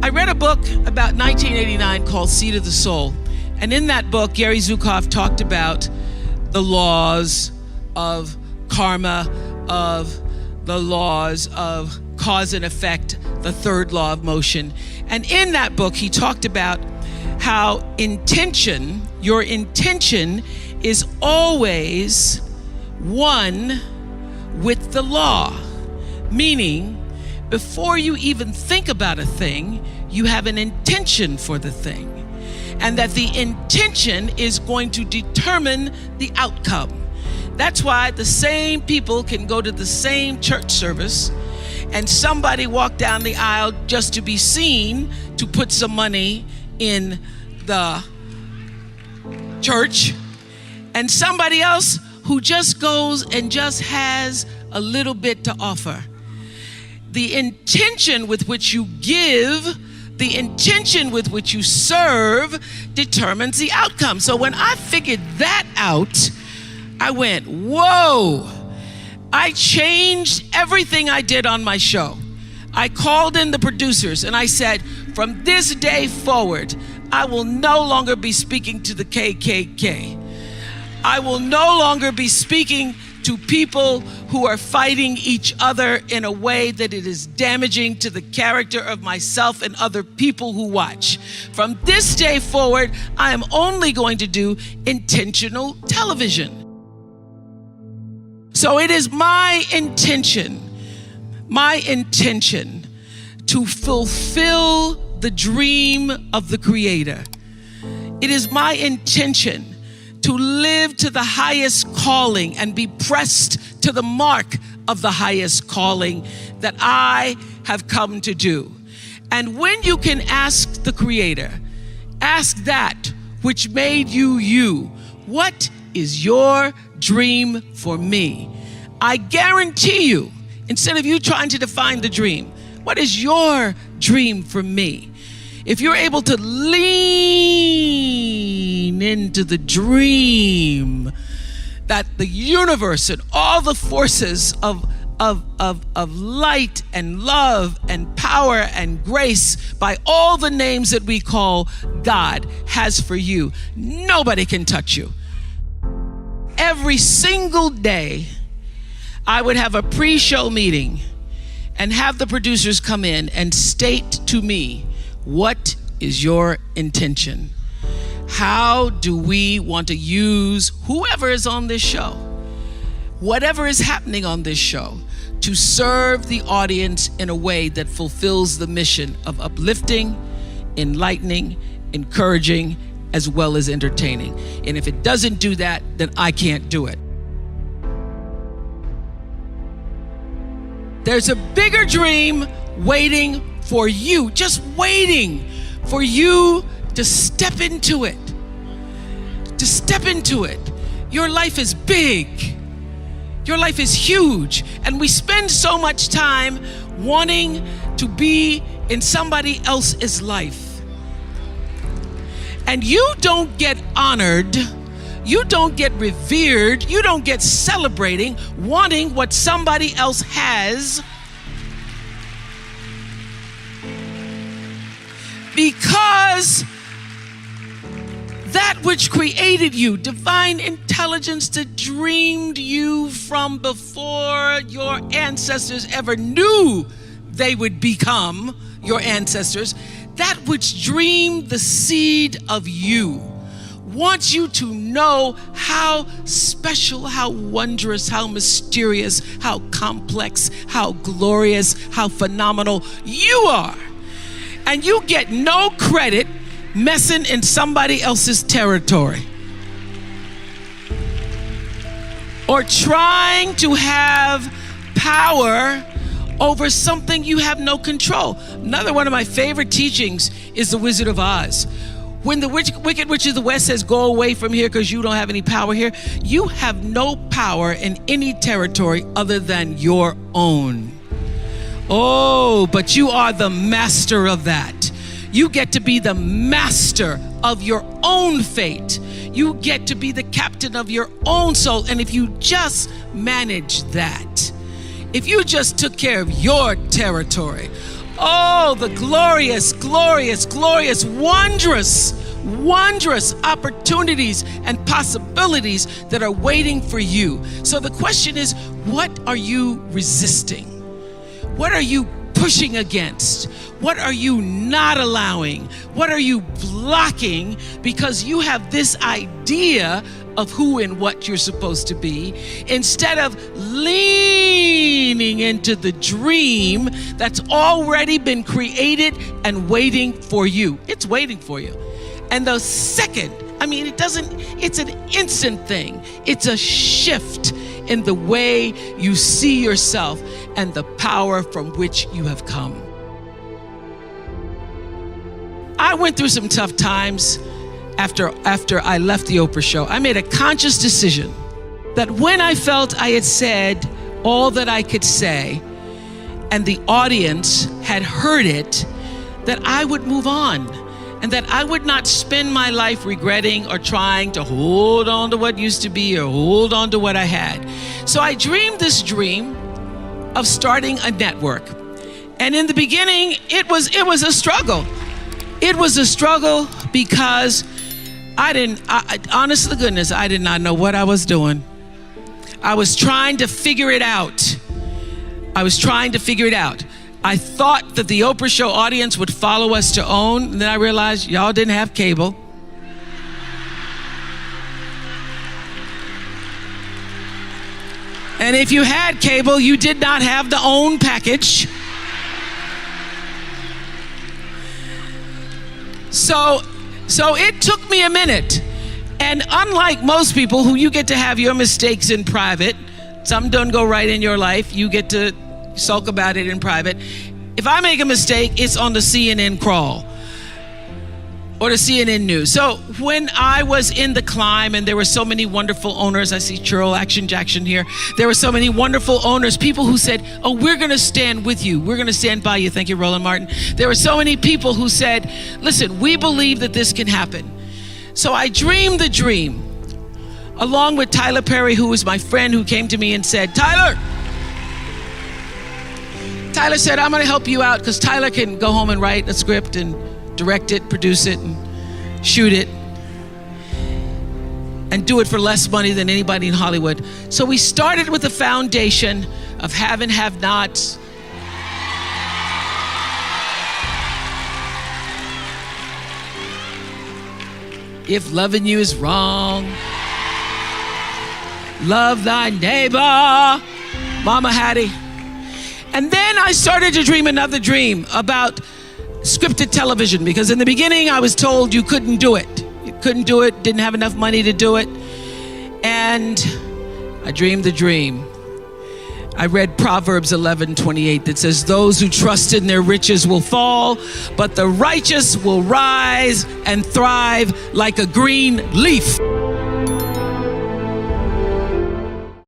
I read a book about 1989 called Seed of the Soul. And in that book, Gary Zukav talked about the laws of karma, of the laws of cause and effect, the third law of motion. And in that book, he talked about how your intention is always one with the law. Meaning, before you even think about a thing, you have an intention for the thing. And that the intention is going to determine the outcome. That's why the same people can go to the same church service and somebody walk down the aisle just to be seen to put some money in the church, and somebody else who just goes and just has a little bit to offer. The intention with which you give, the intention with which you serve determines the outcome. So when I figured that out, I went, whoa. I changed everything I did on my show. I called in the producers and I said, from this day forward, I will no longer be speaking to the KKK. I will no longer be speaking to people who are fighting each other in a way that it is damaging to the character of myself and other people who watch. From this day forward, I am only going to do intentional television. So it is my intention to fulfill the dream of the Creator. It is my intention to live to the highest calling and be pressed to the mark of the highest calling that I have come to do. And when you can ask the Creator, ask that which made you you, what is your dream for me? I guarantee you, instead of you trying to define the dream, what is your dream for me? If you're able to lean into the dream that the universe and all the forces of light and love and power and grace by all the names that we call God has for you, nobody can touch you. Every single day, I would have a pre-show meeting and have the producers come in and state to me, what is your intention? How do we want to use whoever is on this show, whatever is happening on this show, to serve the audience in a way that fulfills the mission of uplifting, enlightening, encouraging, as well as entertaining. And if it doesn't do that, then I can't do it. There's a bigger dream waiting for you, just waiting for you to step into it. To step into it. Your life is big. Your life is huge. And we spend so much time wanting to be in somebody else's life. And you don't get honored, you don't get revered, you don't get celebrating wanting what somebody else has, because that which created you, divine intelligence that dreamed you from before your ancestors ever knew they would become your ancestors, that which dreamed the seed of you, wants you to know how special, how wondrous, how mysterious, how complex, how glorious, how phenomenal you are. And you get no credit messing in somebody else's territory or trying to have power over something you have no control. Another one of my favorite teachings is The Wizard of Oz. When the Wicked Witch of the West says, go away from here because you don't have any power here, you have no power in any territory other than your own. Oh, but you are the master of that. You get to be the master of your own fate. You get to be the captain of your own soul. And if you just manage that, if you just took care of your territory, Oh, the glorious, glorious, glorious, wondrous opportunities and possibilities that are waiting for you. So the question is, what are you resisting? What are you pushing against? What are you not allowing? What are you blocking because you have this idea of who and what you're supposed to be, instead of leaning into the dream that's already been created and waiting for you? It's waiting for you. And the second, it's an instant thing. It's a shift in the way you see yourself and the power from which you have come. I went through some tough times after I left the Oprah show. I made a conscious decision that when I felt I had said all that I could say and the audience had heard it, that I would move on and that I would not spend my life regretting or trying to hold on to what used to be or hold on to what I had. So I dreamed this dream of starting a network. And in the beginning, it was a struggle. It was a struggle because honest to goodness, I did not know what I was doing. I was trying to figure it out. I thought that the Oprah show audience would follow us to OWN, and then I realized y'all didn't have cable. And if you had cable, you did not have the OWN package. So it took me a minute. And unlike most people who you get to have your mistakes in private, something doesn't go right in your life, you get to sulk about it in private. If I make a mistake, it's on the CNN crawl or the CNN news. So when I was in the climb and there were so many wonderful owners, I see Churl Action Jackson here. There were so many wonderful owners, people who said, oh, we're gonna stand with you. We're gonna stand by you. Thank you, Roland Martin. There were so many people who said, listen, we believe that this can happen. So I dreamed the dream along with Tyler Perry, who was my friend, who came to me and said, Tyler said, I'm gonna help you out, because Tyler can go home and write a script and direct it, produce it, and shoot it, and do it for less money than anybody in Hollywood. So we started with a foundation of have and have nots. If loving you is wrong, love thy neighbor, Mama Hattie. And then I started to dream another dream about scripted television, because in the beginning I was told you couldn't do it. You couldn't do it, didn't have enough money to do it. And I dreamed the dream. I read Proverbs 11:28 that says, those who trust in their riches will fall, but the righteous will rise and thrive like a green leaf.